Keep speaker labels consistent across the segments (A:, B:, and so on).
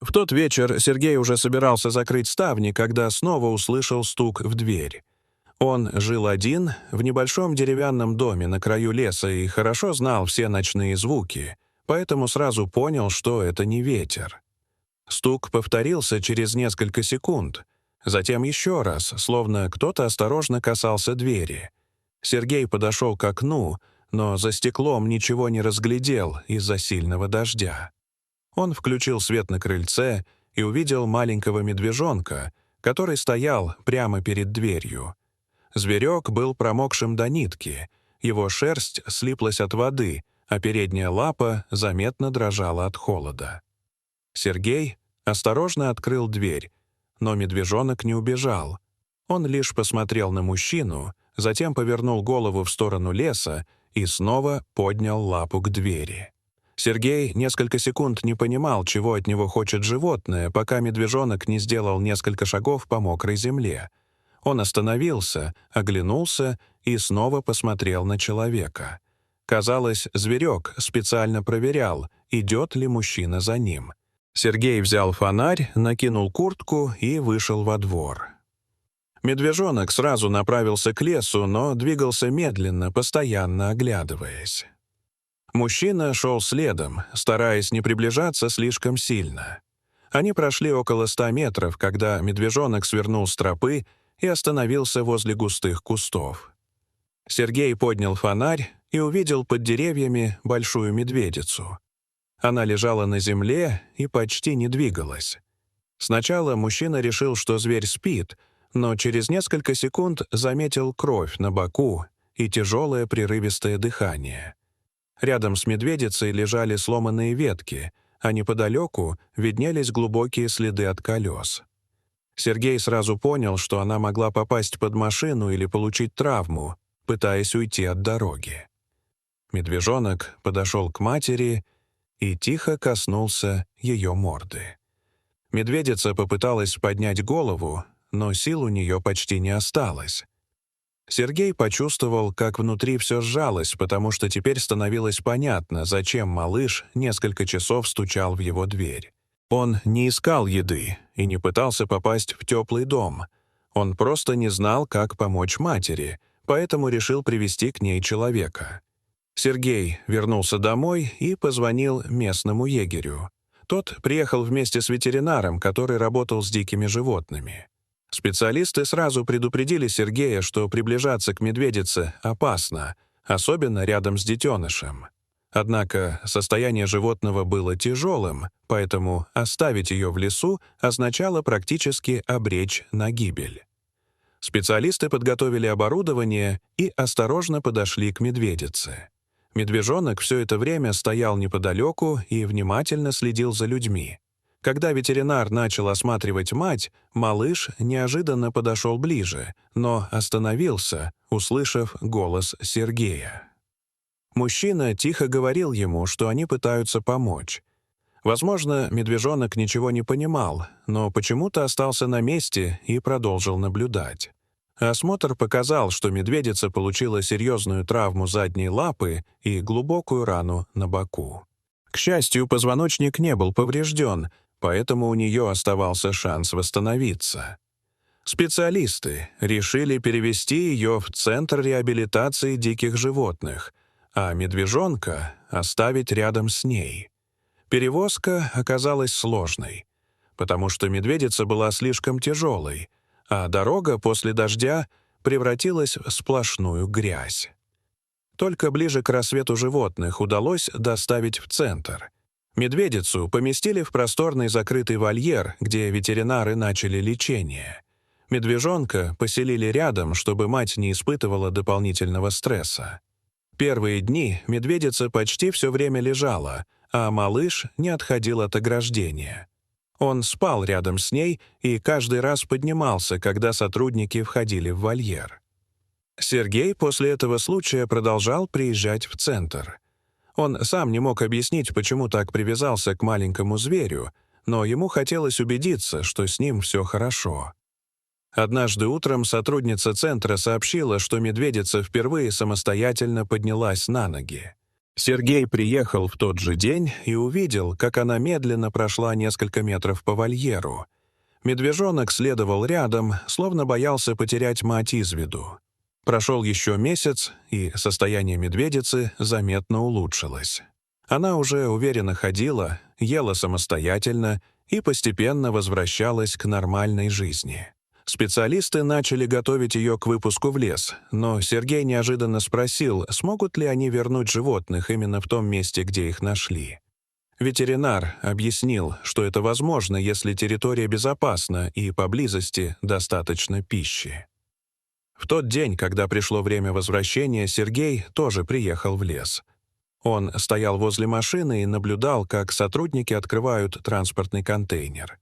A: В тот вечер Сергей уже собирался закрыть ставни, когда снова услышал стук в дверь. Он жил один в небольшом деревянном доме на краю леса и хорошо знал все ночные звуки, поэтому сразу понял, что это не ветер. Стук повторился через несколько секунд, затем еще раз, словно кто-то осторожно касался двери. Сергей подошел к окну, но за стеклом ничего не разглядел из-за сильного дождя. Он включил свет на крыльце и увидел маленького медвежонка, который стоял прямо перед дверью. Зверек был промокшим до нитки, его шерсть слиплась от воды, а передняя лапа заметно дрожала от холода. Сергей осторожно открыл дверь, но медвежонок не убежал. Он лишь посмотрел на мужчину, затем повернул голову в сторону леса и снова поднял лапу к двери. Сергей несколько секунд не понимал, чего от него хочет животное, пока медвежонок не сделал несколько шагов по мокрой земле. Он остановился, оглянулся и снова посмотрел на человека. Казалось, зверек специально проверял, идет ли мужчина за ним. Сергей взял фонарь, накинул куртку и вышел во двор. Медвежонок сразу направился к лесу, но двигался медленно, постоянно оглядываясь. Мужчина шел следом, стараясь не приближаться слишком сильно. Они прошли около 100 метров, когда медвежонок свернул с тропы и остановился возле густых кустов. Сергей поднял фонарь и увидел под деревьями большую медведицу. Она лежала на земле и почти не двигалась. Сначала мужчина решил, что зверь спит, но через несколько секунд заметил кровь на боку и тяжелое прерывистое дыхание. Рядом с медведицей лежали сломанные ветки, а неподалеку виднелись глубокие следы от колес. Сергей сразу понял, что она могла попасть под машину или получить травму, пытаясь уйти от дороги. Медвежонок подошел к матери и тихо коснулся ее морды. Медведица попыталась поднять голову, но сил у нее почти не осталось. Сергей почувствовал, как внутри все сжалось, потому что теперь становилось понятно, зачем малыш несколько часов стучал в его дверь. Он не искал еды и не пытался попасть в теплый дом. Он просто не знал, как помочь матери, поэтому решил привести к ней человека. Сергей вернулся домой и позвонил местному егерю. Тот приехал вместе с ветеринаром, который работал с дикими животными. Специалисты сразу предупредили Сергея, что приближаться к медведице опасно, особенно рядом с детенышем. Однако состояние животного было тяжелым, поэтому оставить ее в лесу означало практически обречь на гибель. Специалисты подготовили оборудование и осторожно подошли к медведице. Медвежонок все это время стоял неподалеку и внимательно следил за людьми. Когда ветеринар начал осматривать мать, малыш неожиданно подошел ближе, но остановился, услышав голос Сергея. Мужчина тихо говорил ему, что они пытаются помочь. Возможно, медвежонок ничего не понимал, но почему-то остался на месте и продолжил наблюдать. Осмотр показал, что медведица получила серьезную травму задней лапы и глубокую рану на боку. К счастью, позвоночник не был поврежден, поэтому у нее оставался шанс восстановиться. Специалисты решили перевести ее в Центр реабилитации диких животных, а медвежонка оставить рядом с ней. Перевозка оказалась сложной, потому что медведица была слишком тяжелой, а дорога после дождя превратилась в сплошную грязь. Только ближе к рассвету животных удалось доставить в центр. Медведицу поместили в просторный закрытый вольер, где ветеринары начали лечение. Медвежонка поселили рядом, чтобы мать не испытывала дополнительного стресса. Первые дни медведица почти все время лежала, а малыш не отходил от ограждения. Он спал рядом с ней и каждый раз поднимался, когда сотрудники входили в вольер. Сергей после этого случая продолжал приезжать в центр. Он сам не мог объяснить, почему так привязался к маленькому зверю, но ему хотелось убедиться, что с ним все хорошо. Однажды утром сотрудница центра сообщила, что медведица впервые самостоятельно поднялась на ноги. Сергей приехал в тот же день и увидел, как она медленно прошла несколько метров по вольеру. Медвежонок следовал рядом, словно боялся потерять мать из виду. Прошел еще месяц, и состояние медведицы заметно улучшилось. Она уже уверенно ходила, ела самостоятельно и постепенно возвращалась к нормальной жизни. Специалисты начали готовить ее к выпуску в лес, но Сергей неожиданно спросил, смогут ли они вернуть животных именно в том месте, где их нашли. Ветеринар объяснил, что это возможно, если территория безопасна и поблизости достаточно пищи. В тот день, когда пришло время возвращения, Сергей тоже приехал в лес. Он стоял возле машины и наблюдал, как сотрудники открывают транспортный контейнер.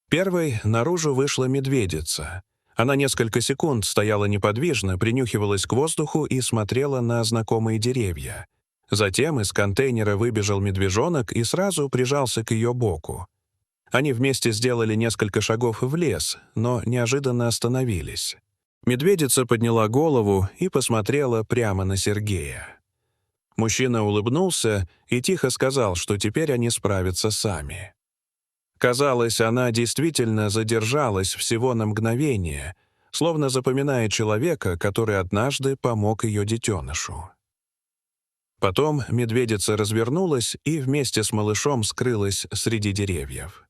A: Первой наружу вышла медведица. Она несколько секунд стояла неподвижно, принюхивалась к воздуху и смотрела на знакомые деревья. Затем из контейнера выбежал медвежонок и сразу прижался к ее боку. Они вместе сделали несколько шагов в лес, но неожиданно остановились. Медведица подняла голову и посмотрела прямо на Сергея. Мужчина улыбнулся и тихо сказал, что теперь они справятся сами. Казалось, она действительно задержалась всего на мгновение, словно запоминая человека, который однажды помог ее детенышу. Потом медведица развернулась и вместе с малышом скрылась среди деревьев.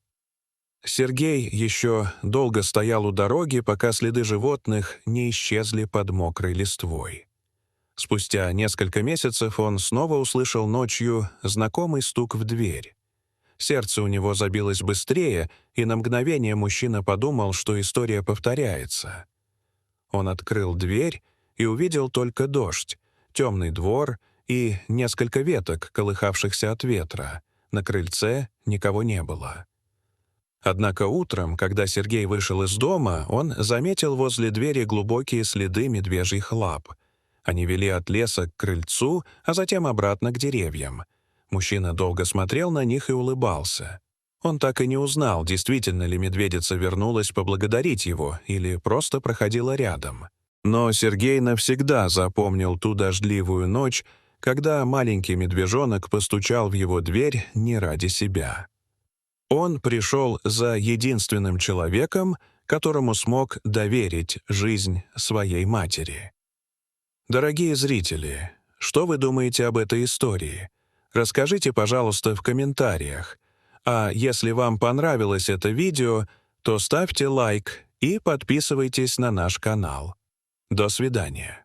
A: Сергей еще долго стоял у дороги, пока следы животных не исчезли под мокрой листвой. Спустя несколько месяцев он снова услышал ночью знакомый стук в дверь. Сердце у него забилось быстрее, и на мгновение мужчина подумал, что история повторяется. Он открыл дверь и увидел только дождь, темный двор и несколько веток, колыхавшихся от ветра. На крыльце никого не было. Однако утром, когда Сергей вышел из дома, он заметил возле двери глубокие следы медвежьих лап. Они вели от леса к крыльцу, а затем обратно к деревьям. Мужчина долго смотрел на них и улыбался. Он так и не узнал, действительно ли медведица вернулась поблагодарить его или просто проходила рядом. Но Сергей навсегда запомнил ту дождливую ночь, когда маленький медвежонок постучал в его дверь не ради себя. Он пришел за единственным человеком, которому смог доверить жизнь своей матери. Дорогие зрители, что вы думаете об этой истории? Расскажите, пожалуйста, в комментариях. А если вам понравилось это видео, то ставьте лайк и подписывайтесь на наш канал. До свидания.